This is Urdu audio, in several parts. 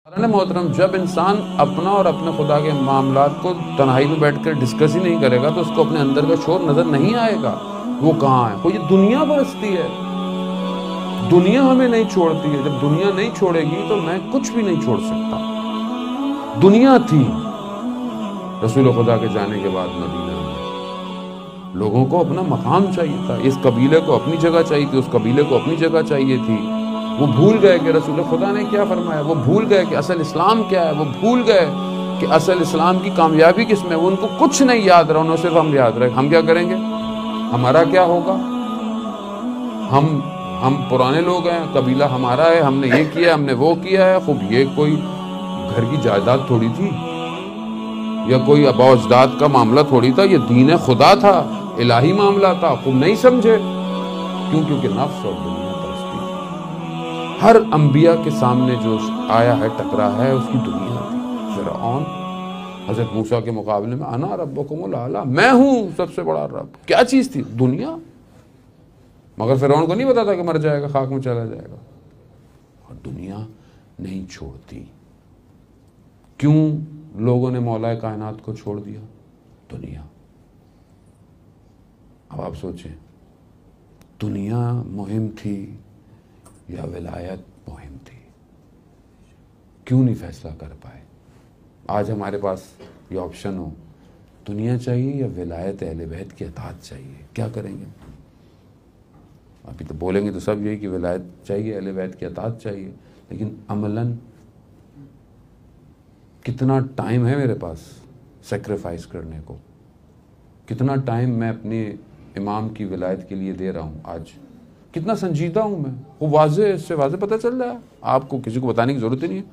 محترم، جب انسان اپنا اور اپنے خدا کے معاملات کو تنہائی میں بیٹھ کر ڈسکس ہی نہیں کرے گا تو اس کو اپنے اندر کا شور نظر نہیں آئے گا وہ کہاں ہے. وہ یہ دنیا پرستی ہے. دنیا ہمیں نہیں چھوڑتی ہے. جب دنیا نہیں چھوڑے گی تو میں کچھ بھی نہیں چھوڑ سکتا. دنیا تھی رسول خدا کے جانے کے بعد مدینہ میں. لوگوں کو اپنا مقام چاہیے تھا. اس قبیلے کو اپنی جگہ چاہیے تھی, اس قبیلے کو اپنی جگہ چاہیے تھی. وہ بھول گئے کہ رسول خدا نے کیا فرمایا. وہ بھول گئے کہ اصل اسلام کیا ہے. وہ بھول گئے کہ اصل اسلام کی کامیابی کس میں. وہ ان کو کچھ نہیں یاد رہا, انہوں صرف ہم یاد رہے. ہم کیا کریں گے, ہمارا کیا ہوگا. ہم پرانے لوگ ہیں, قبیلہ ہمارا ہے, ہم نے یہ کیا, ہم نے وہ کیا ہے. خوب یہ کوئی گھر کی جائیداد تھوڑی تھی یا کوئی آباء و اجداد کا معاملہ تھوڑی تھا. یہ دین خدا تھا, الہی معاملہ تھا. خوب نہیں سمجھے. کیونکہ نفس اور دنیا ہر انبیاء کے سامنے جو آیا ہے, ٹکرا ہے, اس کی دنیا تھی. فرعون حضرت موسیٰ کے مقابلے میں انا ربکم الاعلی, میں ہوں سب سے بڑا رب. کیا چیز تھی دنیا. مگر فرعون کو نہیں پتا تھا کہ مر جائے گا, خاک میں چلا جائے گا. اور دنیا نہیں چھوڑتی. کیوں لوگوں نے مولا کائنات کو چھوڑ دیا. دنیا. اب آپ سوچیں, دنیا مہم تھی یا ولایت مہم تھی. کیوں نہیں فیصلہ کر پائے. آج ہمارے پاس یہ آپشن ہو, دنیا چاہیے یا ولایت اہل بیت کی اطاعت چاہیے, کیا کریں گے. ابھی تو بولیں گے تو سب یہی کہ ولایت چاہیے, اہل بیت کی اطاعت چاہیے. لیکن عملاً کتنا ٹائم ہے میرے پاس سیکریفائز کرنے کو. کتنا ٹائم میں اپنے امام کی ولایت کے لیے دے رہا ہوں. آج کتنا سنجیدہ ہوں میں. وہ واضح, اس سے واضح پتہ چل رہا ہے. آپ کو کسی کو بتانے کی ضرورت ہی نہیں ہے.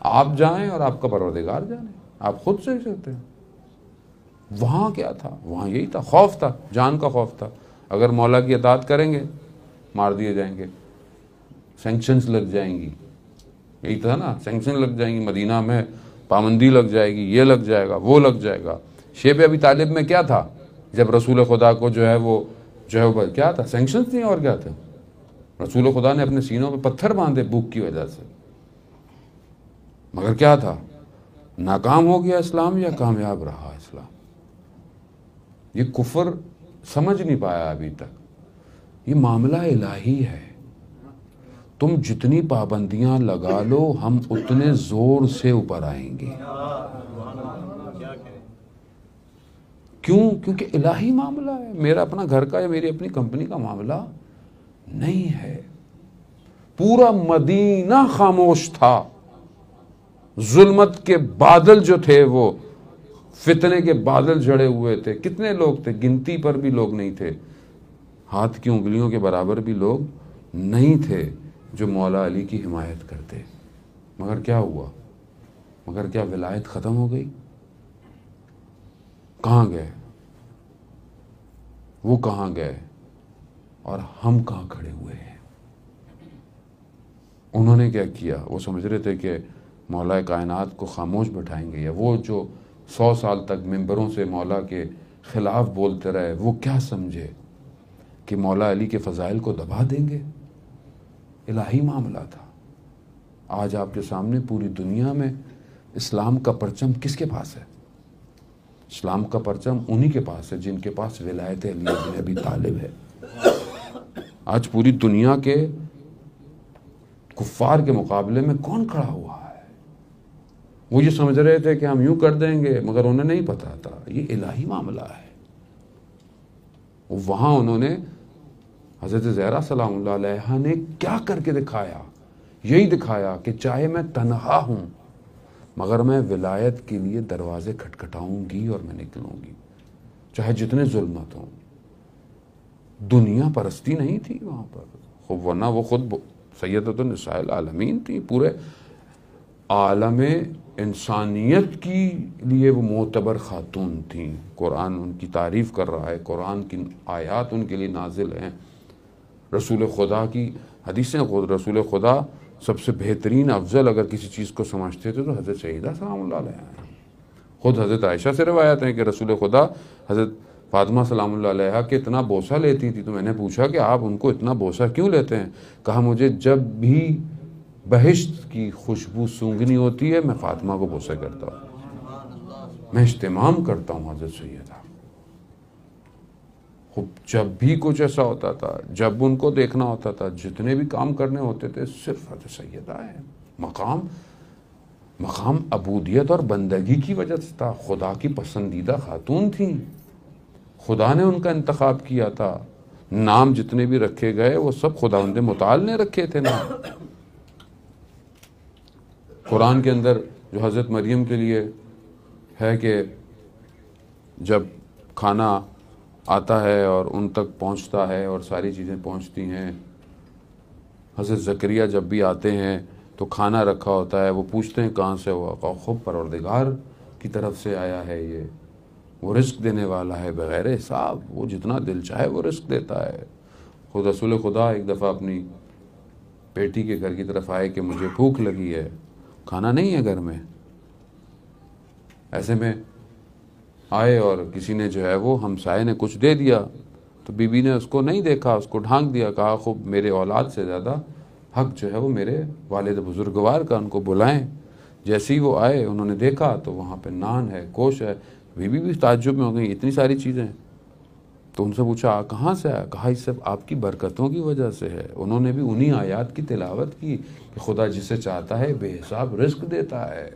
آپ جائیں اور آپ کا پروردگار جانے, آپ خود سے سکتے ہیں. وہاں کیا تھا, وہاں یہی تھا, خوف تھا, جان کا خوف تھا. اگر مولا کی اطاعت کریں گے مار دیے جائیں گے, سینکشنز لگ جائیں گی. یہی تھا نا, سینکشن لگ جائیں گی, مدینہ میں پابندی لگ جائے گی, یہ لگ جائے گا, وہ لگ جائے گا. شیب ابی طالب میں کیا تھا جب رسول خدا کو جو ہے وہ کیا تھا, سینکشنز تھیں. اور کیا تھا, رسول خدا نے اپنے سینوں پہ پتھر باندھے بھوک کی وجہ سے. مگر کیا تھا, ناکام ہو گیا اسلام یا کامیاب رہا اسلام. یہ کفر سمجھ نہیں پایا ابھی تک. یہ معاملہ الہی ہے. تم جتنی پابندیاں لگا لو ہم اتنے زور سے اوپر آئیں گے. کیوں؟ کیونکہ الہی معاملہ ہے. میرا اپنا گھر کا یا میری اپنی کمپنی کا معاملہ نہیں ہے. پورا مدینہ خاموش تھا. ظلمت کے بادل جو تھے وہ فتنے کے بادل جڑے ہوئے تھے. کتنے لوگ تھے, گنتی پر بھی لوگ نہیں تھے. ہاتھ کی انگلیوں کے برابر بھی لوگ نہیں تھے جو مولا علی کی حمایت کرتے. مگر کیا ہوا, مگر کیا ولایت ختم ہو گئی. کہاں گئے وہ, کہاں گئے اور ہم کہاں کھڑے ہوئے ہیں. انہوں نے کیا کیا, وہ سمجھ رہے تھے کہ مولا کائنات کو خاموش بٹھائیں گے, یا وہ جو 100 سال تک ممبروں سے مولا کے خلاف بولتے رہے وہ کیا سمجھے کہ مولا علی کے فضائل کو دبا دیں گے. الہی معاملہ تھا. آج آپ کے سامنے پوری دنیا میں اسلام کا پرچم کس کے پاس ہے. اسلام کا پرچم انہی کے پاس ہے جن کے پاس ولایت علی بن ابی طالب ہے. آج پوری دنیا کے کفار کے مقابلے میں کون کھڑا ہوا ہے. وہ یہ سمجھ رہے تھے کہ ہم یوں کر دیں گے, مگر انہیں نہیں پتا تھا یہ الہی معاملہ ہے. وہاں انہوں نے حضرت زہرا سلام اللہ علیہا نے کیا کر کے دکھایا. یہی دکھایا کہ چاہے میں تنہا ہوں مگر میں ولایت کے لیے دروازے کھٹکھٹاؤں گی اور میں نکلوں گی, چاہے جتنے ظلمت ہوں. دنیا پرستی نہیں تھی وہاں پر. خوب ورنہ وہ خود سیدۃ النساء العالمین تھی. پورے عالم انسانیت کی لیے وہ معتبر خاتون تھیں. قرآن ان کی تعریف کر رہا ہے, قرآن کی آیات ان کے لیے نازل ہیں. رسول خدا کی حدیثیں, خود رسول خدا سب سے بہترین افضل اگر کسی چیز کو سمجھتے تھے تو حضرت سیدہ سلام اللہ علیہ ہیں. خود حضرت عائشہ سے روایت ہیں کہ رسول خدا حضرت فاطمہ سلام اللہ علیہ کہ اتنا بوسہ لیتی تھی. تو میں نے پوچھا کہ آپ ان کو اتنا بوسہ کیوں لیتے ہیں. کہا مجھے جب بھی بہشت کی خوشبو سونگنی ہوتی ہے، میں فاطمہ کو بوسے کرتا ہوں، میں اہتمام کرتا ہوں حضرت سیدہ۔ خوب جب بھی کچھ ایسا ہوتا تھا، جب ان کو دیکھنا ہوتا تھا، جتنے بھی کام کرنے ہوتے تھے، صرف حضرت سیدہ ہے۔ مقام عبودیت اور بندگی کی وجہ سے تھا، خدا کی پسندیدہ خاتون تھیں، خدا نے ان کا انتخاب کیا تھا۔ نام جتنے بھی رکھے گئے وہ سب خداوند متعال نے رکھے تھے نام۔ قرآن کے اندر جو حضرت مریم کے لیے ہے کہ جب کھانا آتا ہے اور ان تک پہنچتا ہے اور ساری چیزیں پہنچتی ہیں، حضرت زکریا جب بھی آتے ہیں تو کھانا رکھا ہوتا ہے، وہ پوچھتے ہیں کہاں سے ہوا، کہا خود پروردگار کی طرف سے آیا ہے، یہ وہ رزق دینے والا ہے بغیر حساب، وہ جتنا دل چاہے وہ رزق دیتا ہے۔ خود رسول خدا ایک دفعہ اپنی بیٹی کے گھر کی طرف آئے کہ مجھے بھوک لگی ہے، کھانا نہیں ہے گھر میں۔ ایسے میں آئے اور کسی نے جو ہے وہ ہمسائے نے کچھ دے دیا، تو بی بی نے اس کو نہیں دیکھا، اس کو ڈھانک دیا، کہا خوب میرے اولاد سے زیادہ حق جو ہے وہ میرے والد بزرگوار کا، ان کو بلائیں۔ جیسے ہی وہ آئے انہوں نے دیکھا تو وہاں پہ نان ہے، گوشت ہے، بی بی بھی تعجب میں ہو گئی، اتنی ساری چیزیں۔ تو ان سے پوچھا کہاں سے آیا، کہا اس سب آپ کی برکتوں کی وجہ سے ہے۔ انہوں نے بھی انہی آیات کی تلاوت کی کہ خدا جسے چاہتا ہے بے حساب رزق دیتا ہے۔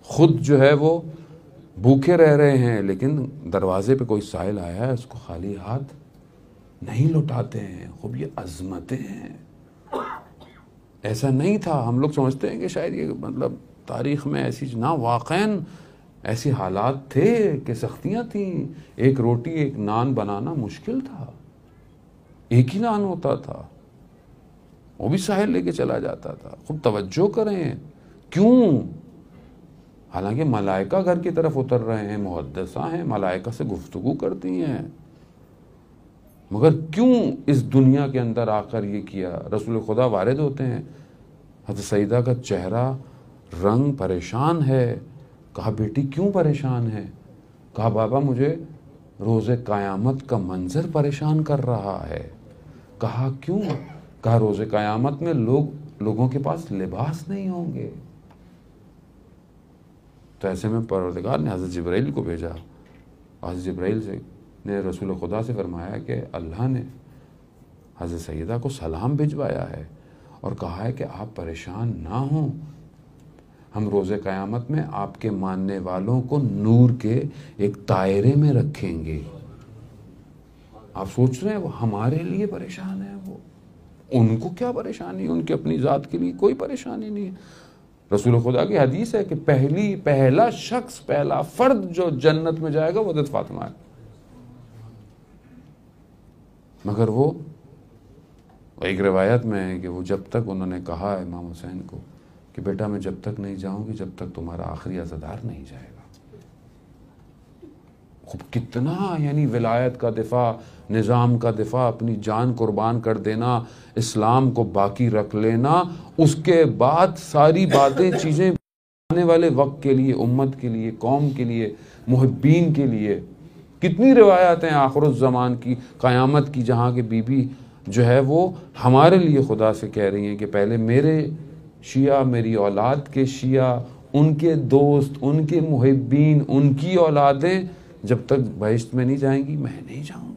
خود جو ہے وہ بھوکے رہ رہے ہیں، لیکن دروازے پہ کوئی سائل آیا ہے، اس کو خالی ہاتھ نہیں لوٹاتے ہیں۔ خوب یہ عظمتیں ہیں، ایسا نہیں تھا۔ ہم لوگ سمجھتے ہیں کہ شاید یہ مطلب تاریخ میں ایسی نہ، واقعاً ایسی حالات تھے کہ سختیاں تھیں، ایک روٹی ایک نان بنانا مشکل تھا، ایک ہی نان ہوتا تھا، وہ بھی ساحل لے کے چلا جاتا تھا۔ خوب توجہ کریں کیوں، حالانکہ ملائکہ گھر کی طرف اتر رہے ہیں، محدثہ ہیں، ملائکہ سے گفتگو کرتی ہیں، مگر کیوں اس دنیا کے اندر آ کر یہ کیا۔ رسول خدا وارد ہوتے ہیں، حضرت سیدہ کا چہرہ رنگ پریشان ہے۔ کہا بیٹی کیوں پریشان ہے؟ کہا بابا مجھے روز قیامت کا منظر پریشان کر رہا ہے۔ کہا کیوں؟ کہا روز قیامت میں لوگوں کے پاس لباس نہیں ہوں گے۔ تو ایسے میں پروردگار نے حضرت جبرائیل کو بھیجا، حضرت جبرائیل نے رسول خدا سے فرمایا کہ اللہ نے حضرت سیدہ کو سلام بھجوایا ہے اور کہا ہے کہ آپ پریشان نہ ہوں، ہم روز قیامت میں آپ کے ماننے والوں کو نور کے ایک دائرے میں رکھیں گے۔ آپ سوچ رہے ہیں وہ ہمارے لیے پریشان ہے، وہ ان کو کیا پریشانی، ان کی اپنی ذات کے لیے کوئی پریشانی نہیں ہے۔ رسول خدا کی حدیث ہے کہ پہلا شخص، پہلا فرد جو جنت میں جائے گا وہ حضرت فاطمہ ہے، مگر وہ ایک روایت میں ہے کہ وہ جب تک انہوں نے کہا امام حسین کو کہ بیٹا میں جب تک نہیں جاؤں گی جب تک تمہارا آخری عزادار نہیں جائے گا۔ خوب کتنا یعنی ولایت کا دفاع، نظام کا دفاع، اپنی جان قربان کر دینا، اسلام کو باقی رکھ لینا، اس کے بعد ساری باتیں چیزیں آنے والے وقت کے لیے، امت کے لیے، قوم کے لیے، محبین کے لیے۔ کتنی روایات ہیں آخر الزمان کی، قیامت کی، جہاں کہ بی بی جو ہے وہ ہمارے لیے خدا سے کہہ رہی ہیں کہ پہلے میرے شیعہ، میری اولاد کے شیعہ، ان کے دوست، ان کے محبین، ان کی اولادیں جب تک بہشت میں نہیں جائیں گی میں نہیں جاؤں گی۔